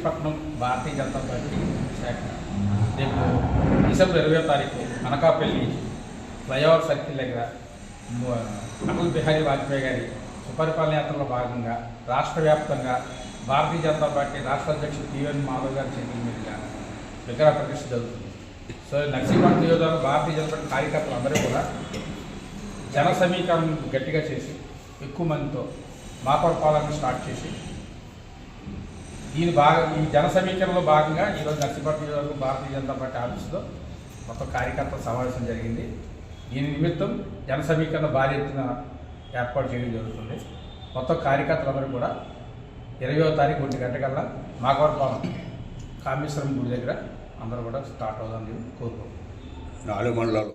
Narsipatnam Bharatiya Janata party శాఖ రేపు December 20వ తారీఖు అనకాపల్లి ఫ్లైఓవర్ సర్కిల్ దగ్గర అటల్ బిహారీ వాజ్పేయి గారి సుపరిపాలన యాత్రలో భాగంగా రాష్ట్ర వ్యాప్తంగా భారతీయ జనతా పార్టీ రాష్ట్ర అధ్యక్షుడు టీవీ మాధవ్ గారి చేతుల మీదుగా విగ్రహ ప్రతిష్ఠ జరుగుతుంది. సో నర్సీపట్నం నియోజకవర్గ భారతీయ జనతా పార్టీ కార్యకర్తలు అందరూ కూడా జన సమీకరణ గట్టిగా చేసి ఎక్కువ మందితో మాపరపాలన స్టార్ట్ చేసి ఈ జన సమీకరణలో భాగంగా ఈరోజు నర్సీపట్నం నియోజకవర్గం భారతీయ జనతా పార్టీ ఆఫీసులో మొత్తం కార్యకర్తల సమావేశం జరిగింది. దీని నిమిత్తం జన సమీకరణ భారీ ఎత్తున ఏర్పాటు చేయడం జరుగుతుంది. మొత్తం కార్యకర్తలందరూ కూడా 20వ తారీఖు 1 గంటకల్లా మాకవరపాలెం కామేశ్వరం గుడి దగ్గర అందరూ కూడా స్టార్ట్ అవుదామని కోరుకుంటున్నాం. 4 మండలాలు